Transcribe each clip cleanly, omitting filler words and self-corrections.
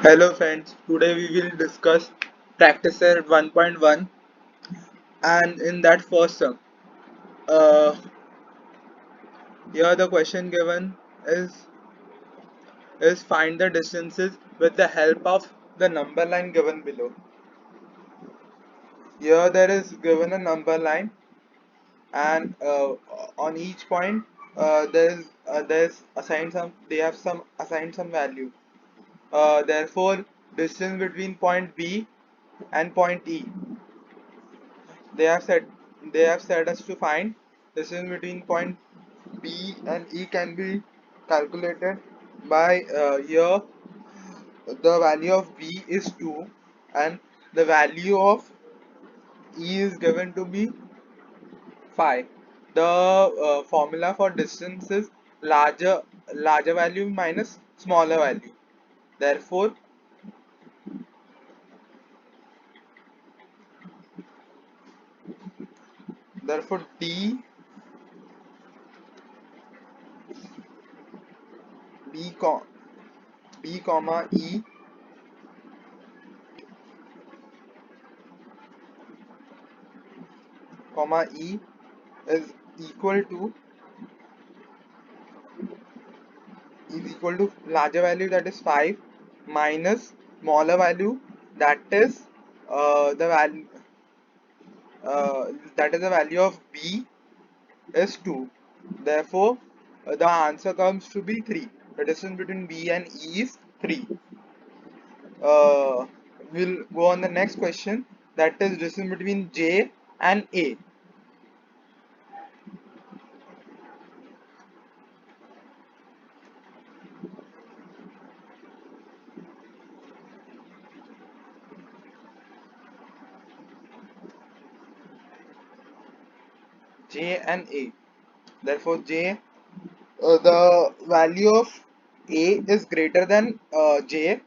Hello friends, today we will discuss practice set 1.1 and in that first sum, uh, here the question given is find the distances with the help of the number line given below. Here there is given a number line and on each point there's assigned some they have some assigned some value. Therefore distance between point B and point E they have said us to find distance between point B and E can be calculated by here the value of B is 2 and the value of E is given to be 5. The formula for distance is larger value minus smaller value. Therefore, D B, B comma E is equal to larger value that is 5 minus smaller value that is the value the value of B is 2. Therefore, the answer comes to be 3. The distance between B and E is 3. Uh, we'll go on the next question, that is distance between J and A. J and A. Therefore, the value of A is greater than J,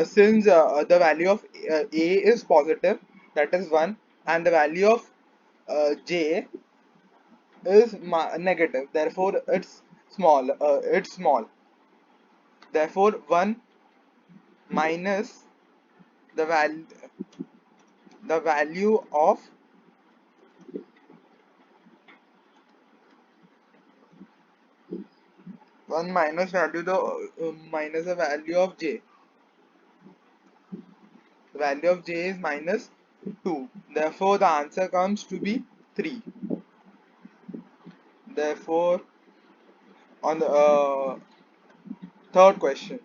since the value of A is positive, that is 1, and the value of J is negative, therefore it's small. Therefore 1 minus the value of 1 minus value the minus the value of J. The value of J is minus 2. Therefore the answer comes to be 3. Therefore, on the third question,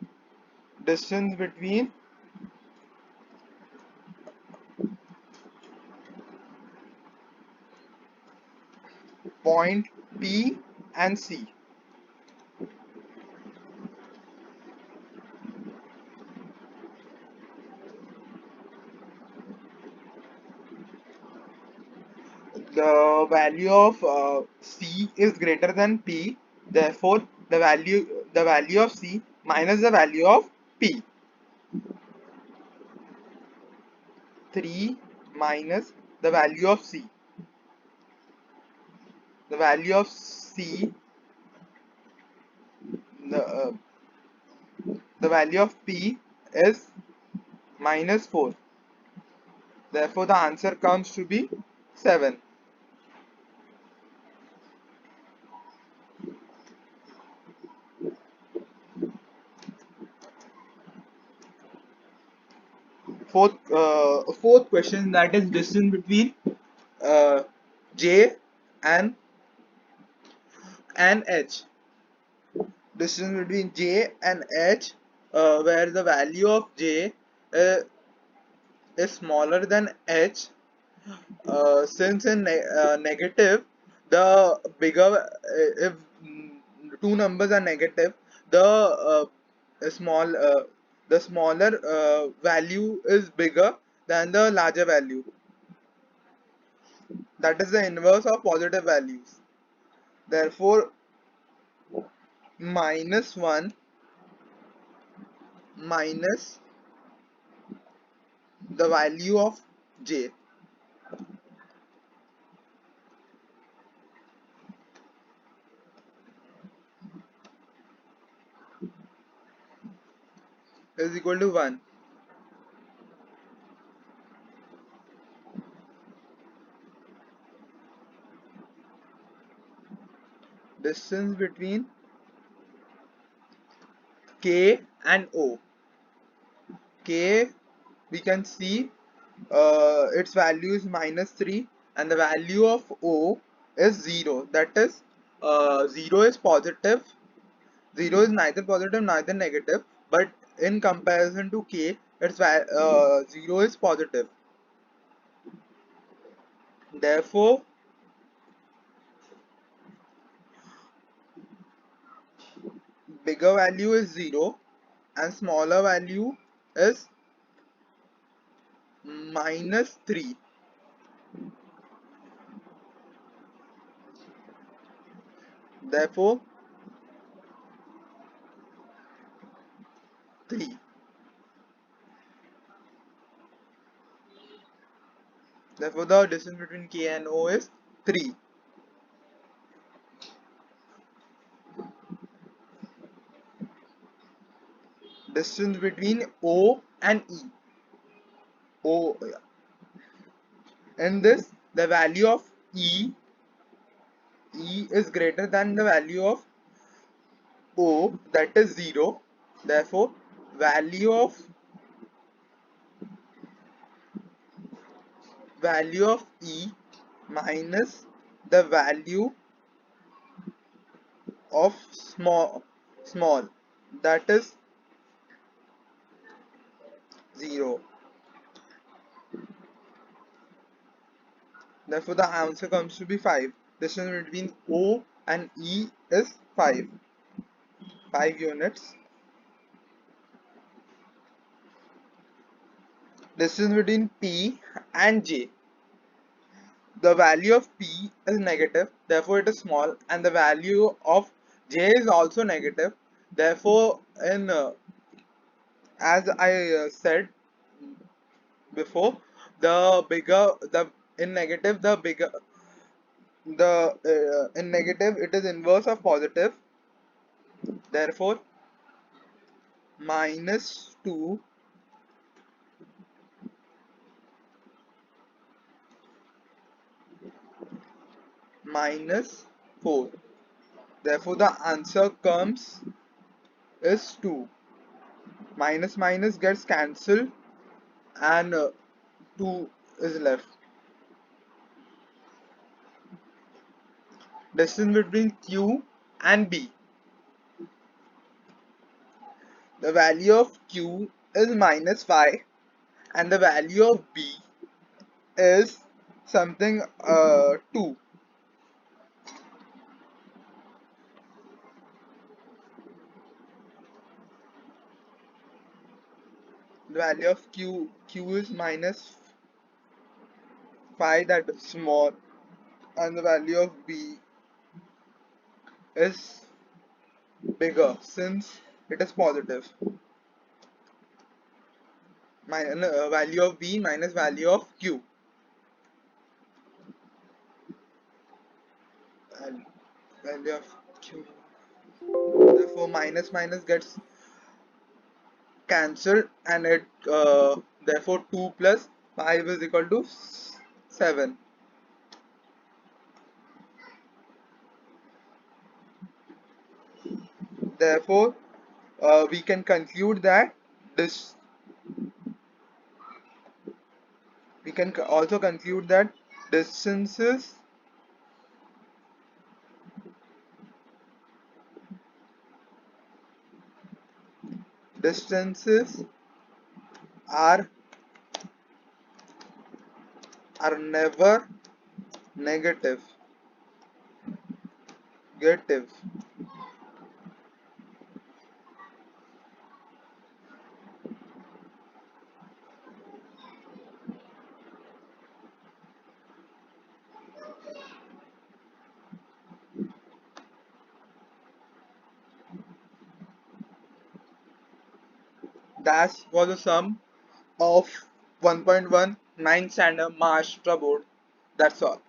distance between point P and C. The value of C is greater than P. Therefore, the value of C minus the value of P. 3 minus the value of C. The value of C, the, uh, the value of P is minus 4. Therefore, the answer comes to be 7. Fourth question, that is distance between uh, J and H. Distance between J and H, where the value of J uh, is smaller than H, since in negative, the bigger if two numbers are negative, the small the smaller value is bigger than the larger value. That is the inverse of positive values. Therefore, minus 1 minus the value of J is equal to 1. Distance between K and O. K, we can see its value is -3 and the value of O is 0. That is, 0 is positive. 0 is neither positive neither negative, but in comparison to K, 0 is positive. Therefore, bigger value is 0 and smaller value is -3. Therefore, 3. Therefore, the distance between K and O is 3. Distance between O and E. O, in this, the value of E is greater than the value of O, that is 0. Therefore, value of E minus the value of small, that is 0. Therefore, the answer comes to be 5. Distance between O and E is 5. 5 units. Distance between P and J. The value of P is negative, therefore it is small, and the value of J is also negative. Therefore, as I said before, the bigger the in negative the bigger the in negative it is inverse of positive. Therefore, -2 -4. Therefore, the answer comes is 2. Minus minus gets cancelled and 2 is left. Distance between Q and B. The value of Q is -5 and the value of B is something 2. The value of Q is -5, that is small, and the value of B is bigger since it is positive. Value of B minus value of Q. Value of Q. Therefore, minus minus gets cancelled and it therefore 2 plus 5 is equal to 7. Therefore, we can conclude that this we can also conclude that distances distances are never negative. Negative. That was the sum of 1.1 9 standard master board. That's all.